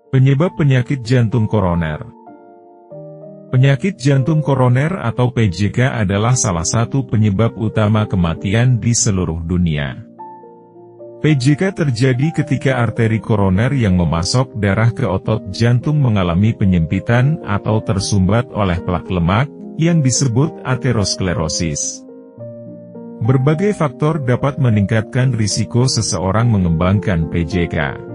Penyebab penyakit jantung koroner. Penyakit jantung koroner atau PJK adalah salah satu penyebab utama kematian di seluruh dunia. PJK terjadi ketika arteri koroner yang memasok darah ke otot jantung mengalami penyempitan atau tersumbat oleh plak lemak, yang disebut aterosklerosis. Berbagai faktor dapat meningkatkan risiko seseorang mengembangkan PJK.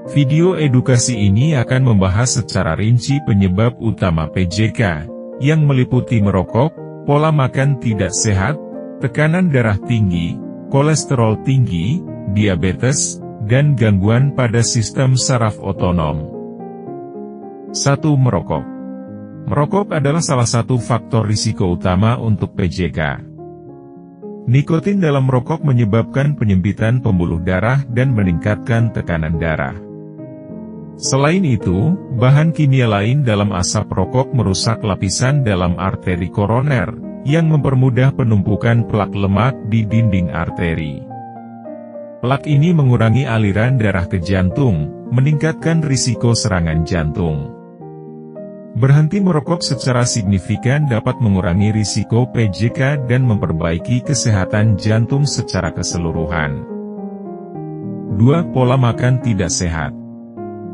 Video edukasi ini akan membahas secara rinci penyebab utama PJK, yang meliputi merokok, pola makan tidak sehat, tekanan darah tinggi, kolesterol tinggi, diabetes, dan gangguan pada sistem saraf otonom. 1. Merokok. Merokok adalah salah satu faktor risiko utama untuk PJK. Nikotin dalam rokok menyebabkan penyempitan pembuluh darah dan meningkatkan tekanan darah. Selain itu, bahan kimia lain dalam asap rokok merusak lapisan dalam arteri koroner, yang mempermudah penumpukan plak lemak di dinding arteri. Plak ini mengurangi aliran darah ke jantung, meningkatkan risiko serangan jantung. Berhenti merokok secara signifikan dapat mengurangi risiko PJK dan memperbaiki kesehatan jantung secara keseluruhan. 2. Pola makan tidak sehat.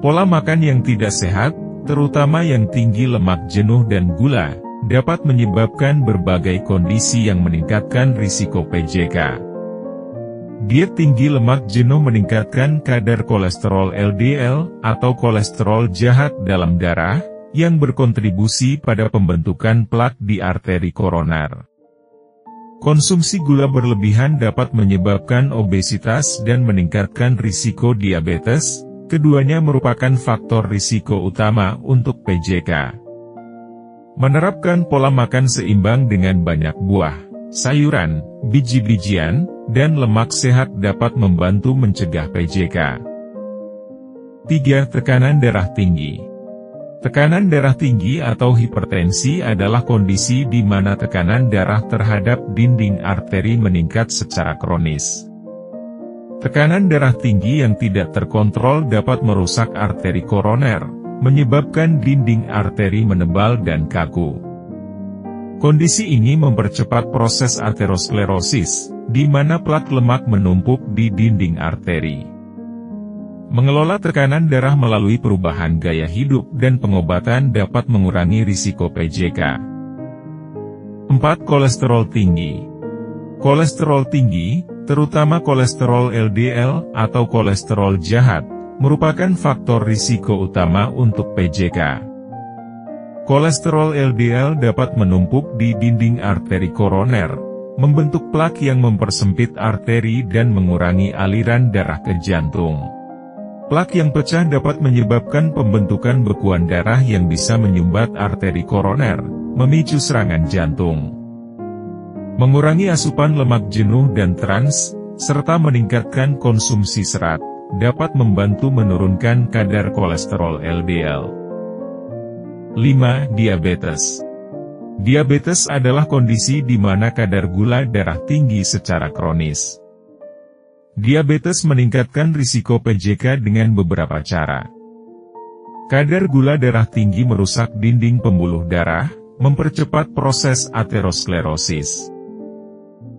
Pola makan yang tidak sehat, terutama yang tinggi lemak jenuh dan gula, dapat menyebabkan berbagai kondisi yang meningkatkan risiko PJK. Diet tinggi lemak jenuh meningkatkan kadar kolesterol LDL, atau kolesterol jahat dalam darah, yang berkontribusi pada pembentukan plak di arteri koroner. Konsumsi gula berlebihan dapat menyebabkan obesitas dan meningkatkan risiko diabetes. Keduanya merupakan faktor risiko utama untuk PJK. Menerapkan pola makan seimbang dengan banyak buah, sayuran, biji-bijian, dan lemak sehat dapat membantu mencegah PJK. 3. Tekanan darah tinggi. Tekanan darah tinggi atau hipertensi adalah kondisi di mana tekanan darah terhadap dinding arteri meningkat secara kronis. Tekanan darah tinggi yang tidak terkontrol dapat merusak arteri koroner, menyebabkan dinding arteri menebal dan kaku. Kondisi ini mempercepat proses aterosklerosis, di mana plak lemak menumpuk di dinding arteri. Mengelola tekanan darah melalui perubahan gaya hidup dan pengobatan dapat mengurangi risiko PJK. 4. Kolesterol tinggi. Kolesterol tinggi, terutama kolesterol LDL atau kolesterol jahat, merupakan faktor risiko utama untuk PJK. Kolesterol LDL dapat menumpuk di dinding arteri koroner, membentuk plak yang mempersempit arteri dan mengurangi aliran darah ke jantung. Plak yang pecah dapat menyebabkan pembentukan bekuan darah yang bisa menyumbat arteri koroner, memicu serangan jantung. Mengurangi asupan lemak jenuh dan trans, serta meningkatkan konsumsi serat, dapat membantu menurunkan kadar kolesterol LDL. 5. Diabetes. Diabetes adalah kondisi di mana kadar gula darah tinggi secara kronis. Diabetes meningkatkan risiko PJK dengan beberapa cara. Kadar gula darah tinggi merusak dinding pembuluh darah, mempercepat proses aterosklerosis.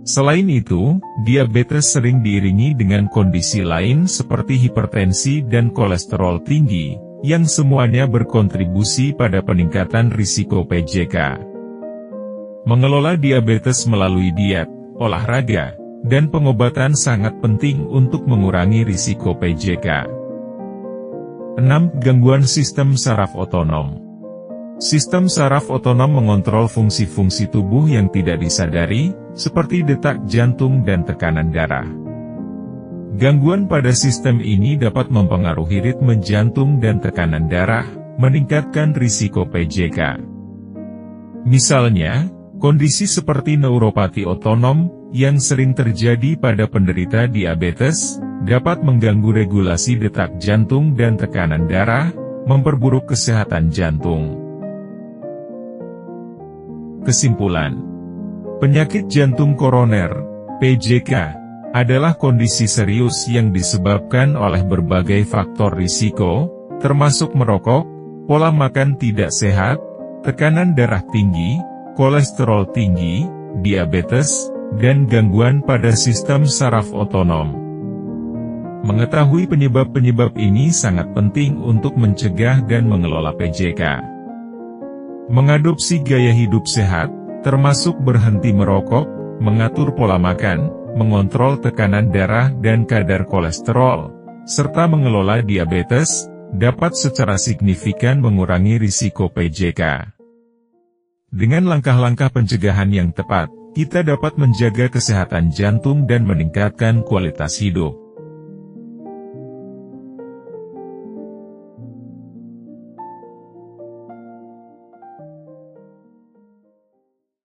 Selain itu, diabetes sering diiringi dengan kondisi lain seperti hipertensi dan kolesterol tinggi, yang semuanya berkontribusi pada peningkatan risiko PJK. Mengelola diabetes melalui diet, olahraga, dan pengobatan sangat penting untuk mengurangi risiko PJK. 6. Gangguan sistem saraf otonom. Sistem saraf otonom mengontrol fungsi-fungsi tubuh yang tidak disadari, seperti detak jantung dan tekanan darah. Gangguan pada sistem ini dapat mempengaruhi ritme jantung dan tekanan darah, meningkatkan risiko PJK. Misalnya, kondisi seperti neuropati otonom, yang sering terjadi pada penderita diabetes, dapat mengganggu regulasi detak jantung dan tekanan darah, memperburuk kesehatan jantung. Kesimpulan. Penyakit jantung koroner, PJK, adalah kondisi serius yang disebabkan oleh berbagai faktor risiko, termasuk merokok, pola makan tidak sehat, tekanan darah tinggi, kolesterol tinggi, diabetes, dan gangguan pada sistem saraf otonom. Mengetahui penyebab-penyebab ini sangat penting untuk mencegah dan mengelola PJK. Mengadopsi gaya hidup sehat, termasuk berhenti merokok, mengatur pola makan, mengontrol tekanan darah dan kadar kolesterol, serta mengelola diabetes, dapat secara signifikan mengurangi risiko PJK. Dengan langkah-langkah pencegahan yang tepat, kita dapat menjaga kesehatan jantung dan meningkatkan kualitas hidup.